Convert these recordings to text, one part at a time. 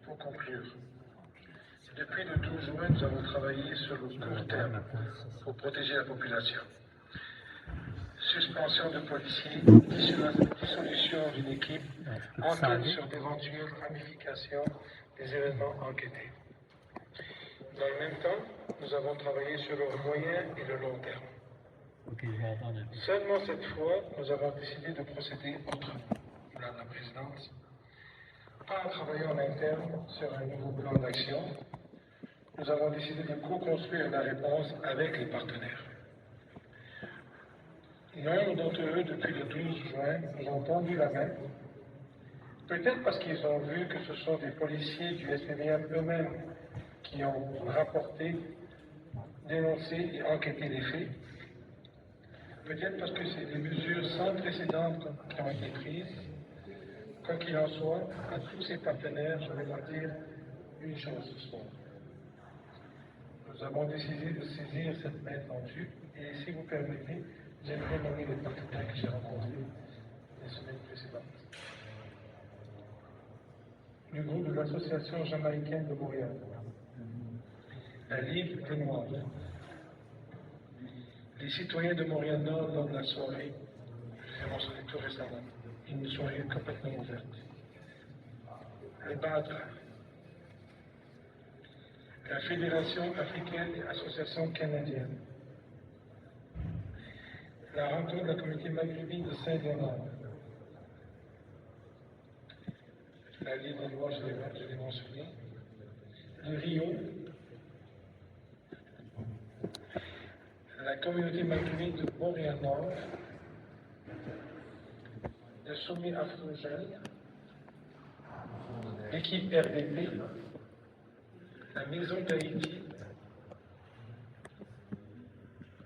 Pour conclure, depuis le 12 juin, nous avons travaillé sur le court terme pour protéger la population. Suspension de policiers, dissolution d'une équipe, enquête sur d'éventuelles ramifications des événements enquêtés. Dans le même temps, nous avons travaillé sur le moyen et le long terme. Seulement cette fois, nous avons décidé de procéder autrement, Madame la Présidente, pas en travaillant en interne sur un nouveau plan d'action. Nous avons décidé de co-construire la réponse avec les partenaires. Nombre d'entre eux, depuis le 12 juin, nous ont tendu la main, peut-être parce qu'ils ont vu que ce sont des policiers du SPVM eux-mêmes qui ont rapporté, dénoncé et enquêté les faits, peut-être parce que c'est des mesures sans précédent qui ont été prises. Quoi qu'il en soit, à tous ces partenaires, je vais leur dire une chose ce soir. Nous avons décidé de saisir cette main tendue et si vous permettez, j'aimerais nommer les partenaires que j'ai rencontrés les semaines précédentes. Du groupe de l'Association jamaïcaine de Montréal, la Ligue des Noirs, les citoyens de Montréal-Nord lors de la soirée, je l'ai mentionné tout récemment, une soirée complètement ouverte. Le BADRA, la Fédération africaine des associations canadiennes, la rencontre de la communauté maghrébine de Saint-Léonard, la Ligue des Noirs, je l'ai mentionné, le Rio, la communauté maghrébine de Montréal-Nord, le sommet afro-jeune, l'équipe RDP, la Maison d'Haïti,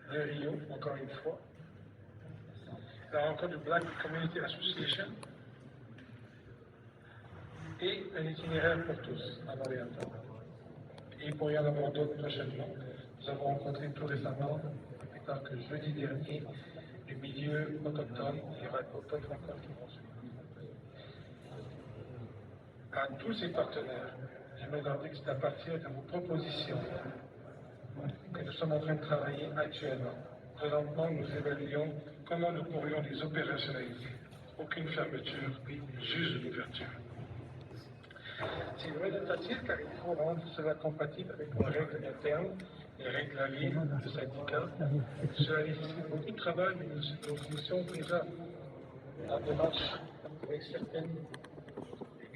le Rio, encore une fois, la rencontre de Black Community Association et un itinéraire pour tous à Montréal. Et il pourrait y en avoir d'autres prochainement. Nous avons rencontré tout récemment, plus tard que jeudi dernier, le milieu autochtone, il y aura d'autres rencontres qui vont suivre. À tous ces partenaires, j'aimerais leur dire que c'est à partir de vos propositions que nous sommes en train de travailler actuellement. Présentement, nous évaluons comment nous pourrions les opérationnaliser. Aucune fermeture, juste une ouverture. C'est vrai facile car il faut rendre cela compatible avec les règles internes, les règles à vie, le syndicat. Cela nécessite beaucoup de travail, mais nous finissons déjà en démarche avec certaines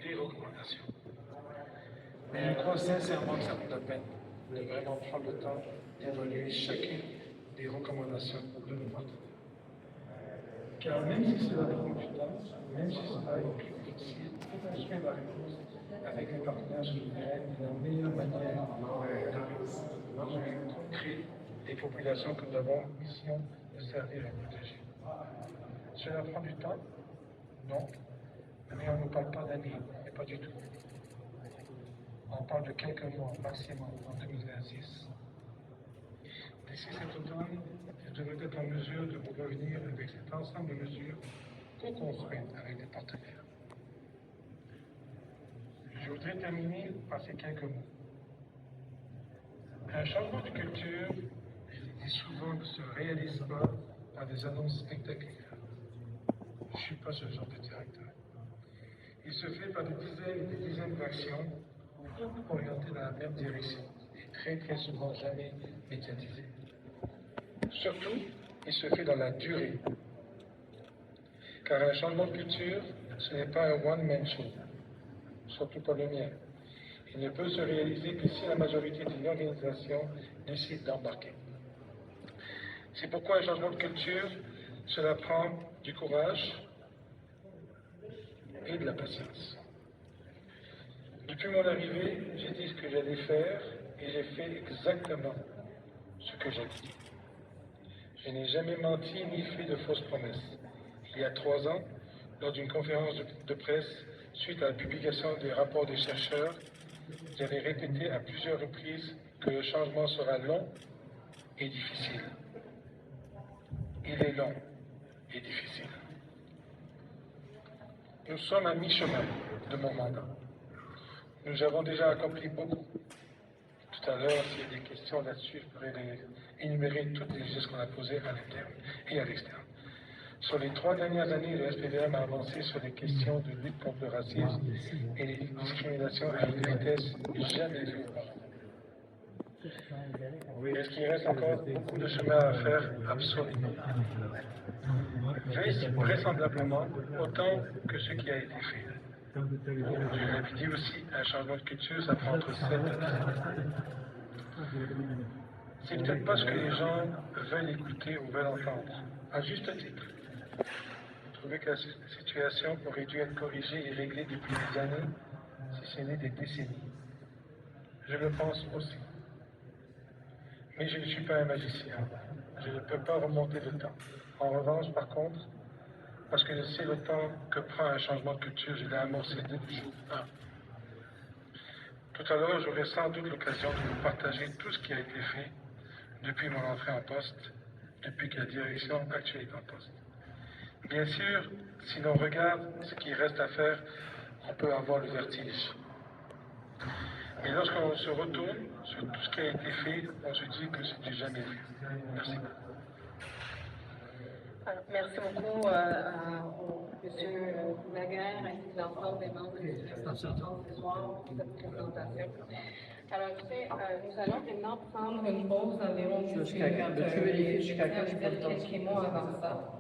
des recommandations. Mais je crois sincèrement que ça vaut la peine de vraiment prendre le temps d'évaluer chacune des recommandations de nos partenaires. Car même si cela prend du temps, même si cela est plus difficile, il faut construire la réponse avec les partenaires sur le terrain de la meilleure manière de créer des populations que nous avons mission de servir et protéger. Cela prend du temps? Non. Mais on ne parle pas d'années, et pas du tout. On parle de quelques mois maximum en 2026. D'ici cet automne, je devrais être en mesure de vous revenir avec cet ensemble de mesures co-construites avec des partenaires. Je voudrais terminer par ces quelques mots. Un changement de culture, je dis souvent, ne se réalise pas par des annonces spectaculaires. Je ne suis pas ce genre de directeur. Il se fait par des dizaines et des dizaines d'actions, beaucoup orientées dans la même direction, et très souvent jamais médiatisées. Surtout, il se fait dans la durée. Car un changement de culture, ce n'est pas un one-man show, surtout pas le mien. Il ne peut se réaliser que si la majorité d'une organisation décide d'embarquer. C'est pourquoi un changement de culture, cela prend du courage et de la patience. Depuis mon arrivée, j'ai dit ce que j'allais faire et j'ai fait exactement ce que j'ai dit. Je n'ai jamais menti ni fait de fausses promesses. Il y a 3 ans, lors d'une conférence de presse, suite à la publication des rapports des chercheurs, j'avais répété à plusieurs reprises que le changement sera long et difficile. Il est long et difficile. Nous sommes à mi-chemin de mon mandat. Nous avons déjà accompli beaucoup. Tout à l'heure, s'il y a des questions là-dessus, je pourrais énumérer toutes les gestes qu'on a posées à l'interne et à l'externe. Sur les 3 dernières années, le SPVM a avancé sur les questions de lutte contre le racisme et les discriminations à une vitesse jamais vue. Est-ce qu'il reste encore beaucoup de chemin à faire? Absolument. Vraisemblablement autant que ce qui a été fait. Je l'avais dit aussi, un changement de culture, ça prend entre 7 et 10 ans. C'est peut-être pas ce que les gens veulent écouter ou veulent entendre, à juste titre. Vous trouvez que la situation aurait dû être corrigée et réglée depuis des années, si ce n'est des décennies. Je le pense aussi. Mais je ne suis pas un magicien. Je ne peux pas remonter le temps. En revanche, par contre, parce que je sais le temps que prend un changement de culture, je l'ai amorcé depuis jour 1. Tout à l'heure, j'aurai sans doute l'occasion de vous partager tout ce qui a été fait depuis mon entrée en poste, depuis que la direction actuelle est en poste. Bien sûr, si l'on regarde ce qui reste à faire, on peut avoir le vertige. Mais lorsqu'on se retourne sur tout ce qui a été fait, on se dit que c'est du jamais vu. Merci. Alors, merci beaucoup M. Laguerre ainsi que l'ensemble des membres de l'association ce soir pour cette présentation. Alors, écoutez, nous allons maintenant prendre une pause d'environ 10 minutes. Jusqu'à quand? Veux-tu vérifier jusqu'à quand je peux le temps? Quelques mots avant ça.